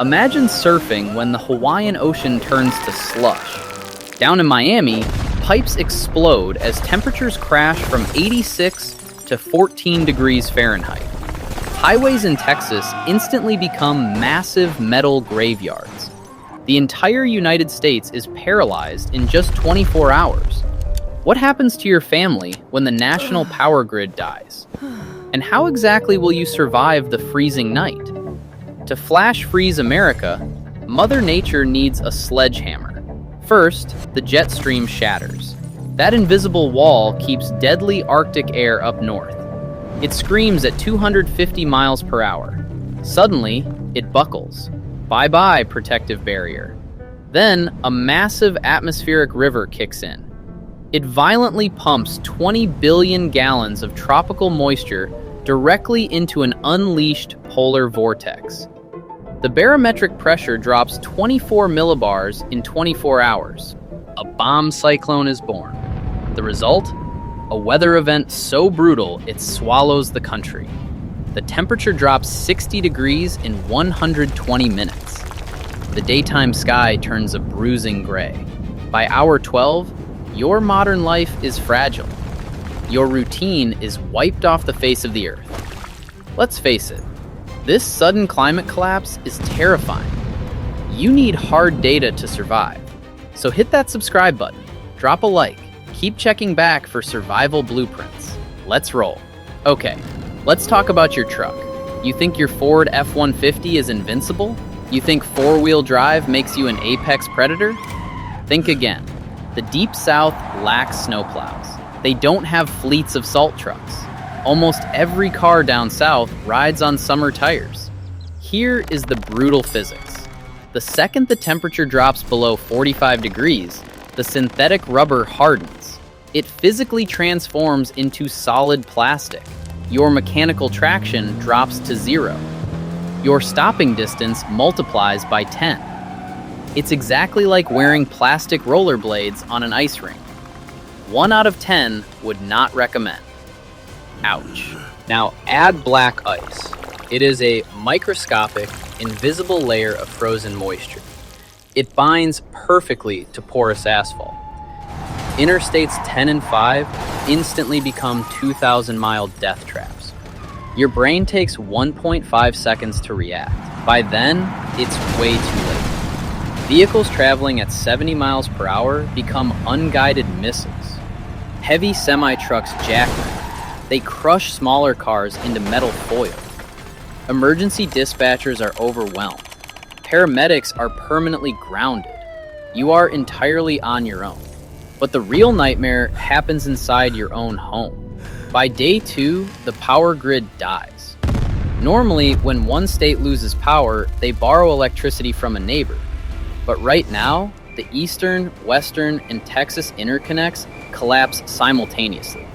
Imagine surfing when the Hawaiian Ocean turns to slush. Down in Miami, pipes explode as temperatures crash from 86 to 14 degrees Fahrenheit. Highways in Texas instantly become massive metal graveyards. The entire United States is paralyzed in just 24 hours. What happens to your family when the national power grid dies? And how exactly will you survive the freezing night? To flash freeze America, Mother Nature needs a sledgehammer. First, the jet stream shatters. That invisible wall keeps deadly Arctic air up north. It screams at 250 miles per hour. Suddenly, it buckles. Bye-bye, protective barrier. Then, a massive atmospheric river kicks in. It violently pumps 20 billion gallons of tropical moisture directly into an unleashed polar vortex. The barometric pressure drops 24 millibars in 24 hours. A bomb cyclone is born. The result? A weather event so brutal it swallows the country. The temperature drops 60 degrees in 120 minutes. The daytime sky turns a bruising gray. By hour 12, your modern life is fragile. Your routine is wiped off the face of the earth. Let's face it, this sudden climate collapse is terrifying. You need hard data to survive. So hit that subscribe button, drop a like, keep checking back for survival blueprints. Let's roll. Okay, let's talk about your truck. You think your Ford F-150 is invincible? You think four-wheel drive makes you an apex predator? Think again. The Deep South lacks snowplows. They don't have fleets of salt trucks. Almost every car down south rides on summer tires. Here is the brutal physics. The second the temperature drops below 45 degrees, the synthetic rubber hardens. It physically transforms into solid plastic. Your mechanical traction drops to 0. Your stopping distance multiplies by 10. It's exactly like wearing plastic rollerblades on an ice rink. 1 out of 10 would not recommend. Ouch. Now add black ice. It is a microscopic, invisible layer of frozen moisture. It binds perfectly to porous asphalt. Interstates 10 and 5 instantly become 2,000-mile death traps. Your brain takes 1.5 seconds to react. By then, it's way too late. Vehicles traveling at 70 miles per hour become unguided missiles. Heavy semi-trucks jackknife. They crush smaller cars into metal foil. Emergency dispatchers are overwhelmed. Paramedics are permanently grounded. You are entirely on your own. But the real nightmare happens inside your own home. By day 2, the power grid dies. Normally, when one state loses power, they borrow electricity from a neighbor. But right now, the Eastern, Western, and Texas interconnects collapse simultaneously.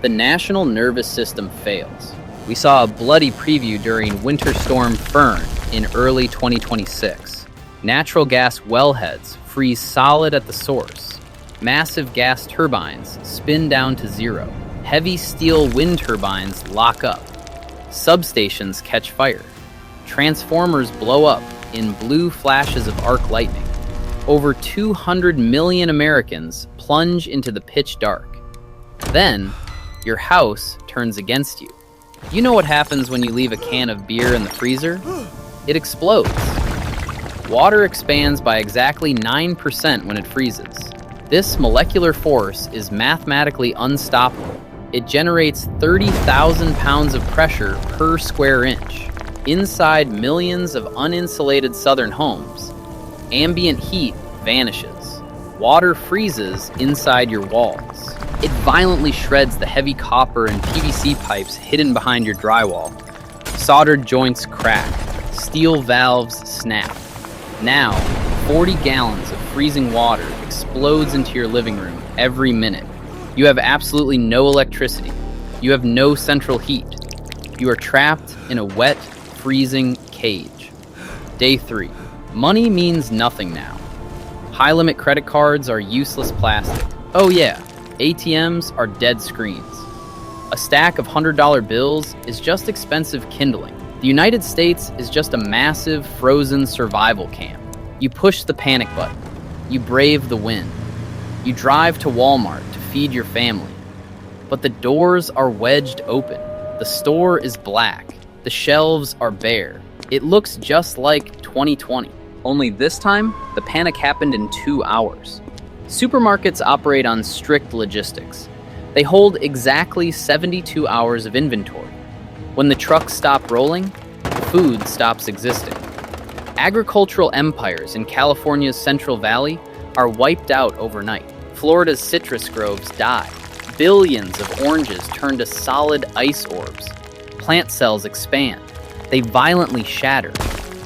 The national nervous system fails. We saw a bloody preview during Winter Storm Fern in early 2026. Natural gas wellheads freeze solid at the source. Massive gas turbines spin down to 0. Heavy steel wind turbines lock up. Substations catch fire. Transformers blow up in blue flashes of arc lightning. Over 200 million Americans plunge into the pitch dark. Then, your house turns against you. You know what happens when you leave a can of beer in the freezer? It explodes. Water expands by exactly 9% when it freezes. This molecular force is mathematically unstoppable. It generates 30,000 pounds of pressure per square inch. Inside millions of uninsulated southern homes, ambient heat vanishes. Water freezes inside your walls. It violently shreds the heavy copper and PVC pipes hidden behind your drywall. Soldered joints crack. Steel valves snap. Now, 40 gallons of freezing water explodes into your living room every minute. You have absolutely no electricity. You have no central heat. You are trapped in a wet, freezing cage. Day 3. Money means nothing now. High-limit credit cards are useless plastic. Oh yeah, ATMs are dead screens. A stack of $100 bills is just expensive kindling. The United States is just a massive frozen survival camp. You push the panic button. You brave the wind. You drive to Walmart to feed your family. But the doors are wedged open. The store is black. The shelves are bare. It looks just like 2020. Only this time, the panic happened in 2 hours. Supermarkets operate on strict logistics. They hold exactly 72 hours of inventory. When the trucks stop rolling, food stops existing. Agricultural empires in California's Central Valley are wiped out overnight. Florida's citrus groves die. Billions of oranges turn to solid ice orbs. Plant cells expand. They violently shatter.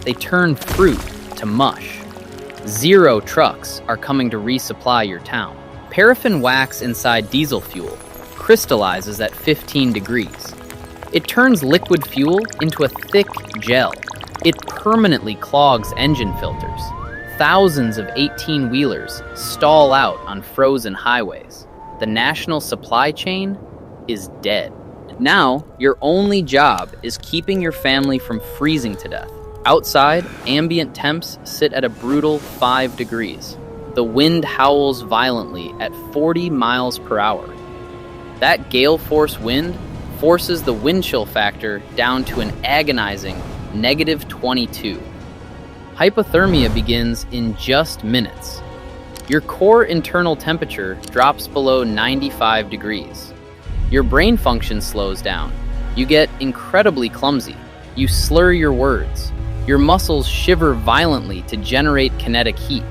They turn fruit to mush. 0 trucks are coming to resupply your town. Paraffin wax inside diesel fuel crystallizes at 15 degrees. It turns liquid fuel into a thick gel. It permanently clogs engine filters. Thousands of 18-wheelers stall out on frozen highways. The national supply chain is dead. Now, your only job is keeping your family from freezing to death. Outside, ambient temps sit at a brutal 5 degrees. The wind howls violently at 40 miles per hour. That gale force wind forces the wind chill factor down to an agonizing -22. Hypothermia begins in just minutes. Your core internal temperature drops below 95 degrees. Your brain function slows down. You get incredibly clumsy. You slur your words. Your muscles shiver violently to generate kinetic heat.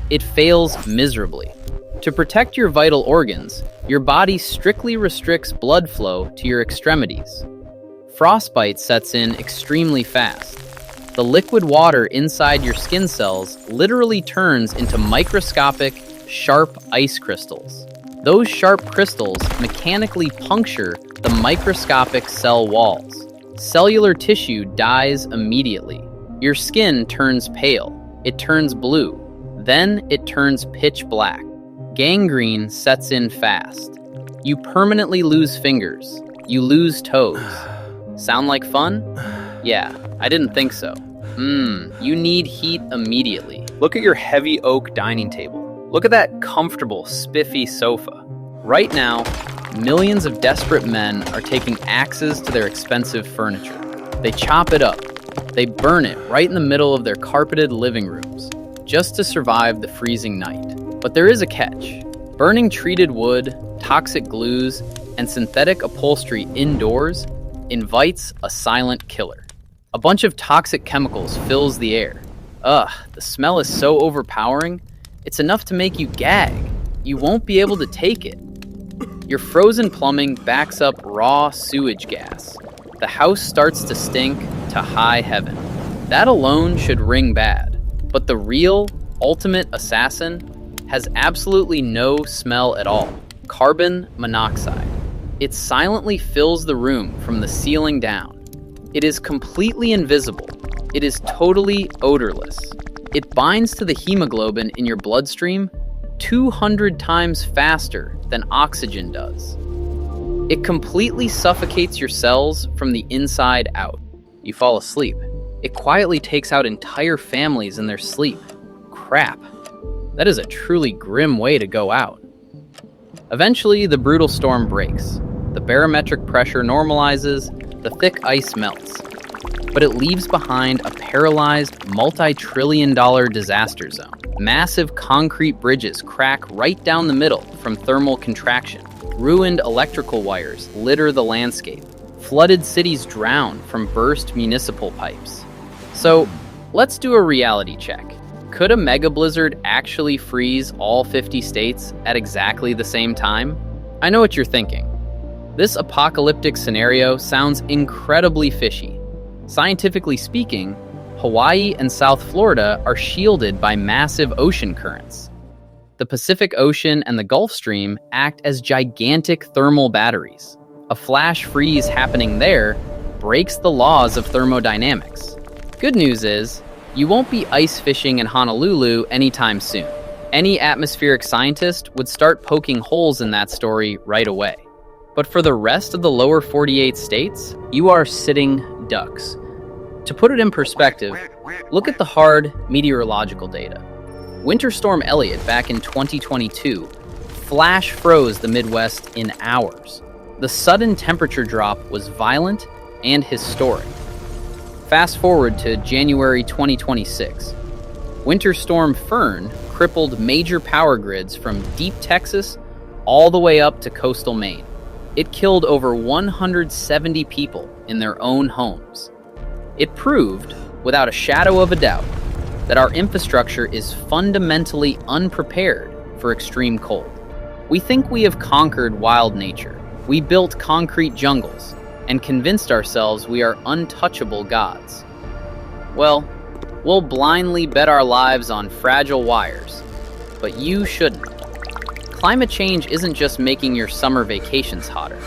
It fails miserably. To protect your vital organs, your body strictly restricts blood flow to your extremities. Frostbite sets in extremely fast. The liquid water inside your skin cells literally turns into microscopic, sharp ice crystals. Those sharp crystals mechanically puncture the microscopic cell walls. Cellular tissue dies immediately. Your skin turns pale. It turns blue. Then it turns pitch black. Gangrene sets in fast. You permanently lose fingers. You lose toes. Sound like fun? Yeah, I didn't think so. You need heat immediately. Look at your heavy oak dining table. Look at that comfortable, spiffy sofa. Right now, millions of desperate men are taking axes to their expensive furniture. They chop it up. They burn it right in the middle of their carpeted living rooms, just to survive the freezing night. But there is a catch. Burning treated wood, toxic glues, and synthetic upholstery indoors invites a silent killer. A bunch of toxic chemicals fills the air. The smell is so overpowering, it's enough to make you gag. You won't be able to take it. Your frozen plumbing backs up raw sewage gas. The house starts to stink to high heaven. That alone should ring bad. But the real, ultimate assassin has absolutely no smell at all. Carbon monoxide. It silently fills the room from the ceiling down. It is completely invisible. It is totally odorless. It binds to the hemoglobin in your bloodstream 200 times faster than oxygen does. It completely suffocates your cells from the inside out. You fall asleep. It quietly takes out entire families in their sleep. Crap. That is a truly grim way to go out. Eventually, the brutal storm breaks. The barometric pressure normalizes, the thick ice melts. But it leaves behind a paralyzed, multi-trillion-dollar disaster zone. Massive concrete bridges crack right down the middle from thermal contraction. Ruined electrical wires litter the landscape. Flooded cities drown from burst municipal pipes. So, let's do a reality check. Could a mega blizzard actually freeze all 50 states at exactly the same time? I know what you're thinking. This apocalyptic scenario sounds incredibly fishy. Scientifically speaking, Hawaii and South Florida are shielded by massive ocean currents. The Pacific Ocean and the Gulf Stream act as gigantic thermal batteries. A flash freeze happening there breaks the laws of thermodynamics. Good news is, you won't be ice fishing in Honolulu anytime soon. Any atmospheric scientist would start poking holes in that story right away. But for the rest of the lower 48 states, you are sitting ducks. To put it in perspective, look at the hard meteorological data. Winter Storm Elliott back in 2022 flash froze the Midwest in hours. The sudden temperature drop was violent and historic. Fast forward to January 2026. Winter Storm Fern crippled major power grids from deep Texas all the way up to coastal Maine. It killed over 170 people in their own homes. It proved, without a shadow of a doubt, that our infrastructure is fundamentally unprepared for extreme cold. We think we have conquered wild nature. We built concrete jungles and convinced ourselves we are untouchable gods. Well, we'll blindly bet our lives on fragile wires, but you shouldn't. Climate change isn't just making your summer vacations hotter.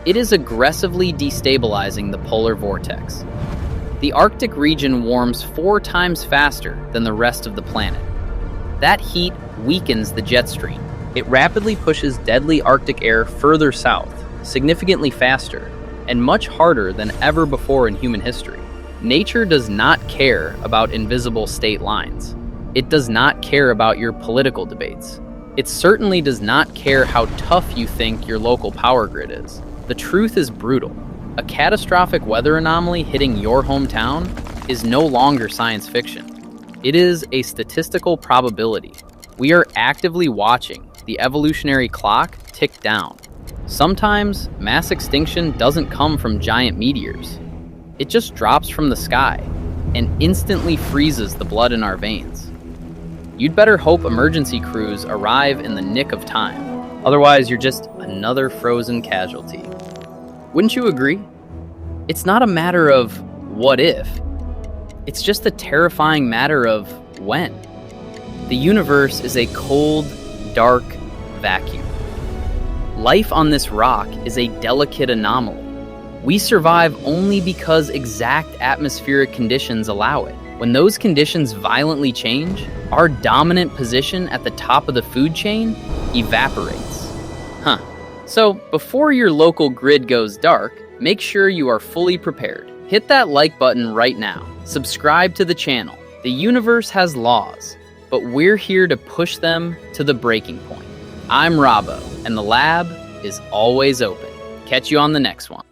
It is aggressively destabilizing the polar vortex. The Arctic region warms 4 times faster than the rest of the planet. That heat weakens the jet stream. It rapidly pushes deadly Arctic air further south, significantly faster, and much harder than ever before in human history. Nature does not care about invisible state lines. It does not care about your political debates. It certainly does not care how tough you think your local power grid is. The truth is brutal. A catastrophic weather anomaly hitting your hometown is no longer science fiction. It is a statistical probability. We are actively watching the evolutionary clock tick down. Sometimes mass extinction doesn't come from giant meteors. It just drops from the sky and instantly freezes the blood in our veins. You'd better hope emergency crews arrive in the nick of time. Otherwise, you're just another frozen casualty. Wouldn't you agree? It's not a matter of what if. It's just a terrifying matter of when. The universe is a cold, dark vacuum. Life on this rock is a delicate anomaly. We survive only because exact atmospheric conditions allow it. When those conditions violently change, our dominant position at the top of the food chain evaporates. So, before your local grid goes dark, make sure you are fully prepared. Hit that like button right now. Subscribe to the channel. The universe has laws, but we're here to push them to the breaking point. I'm Rabo, and the lab is always open. Catch you on the next one.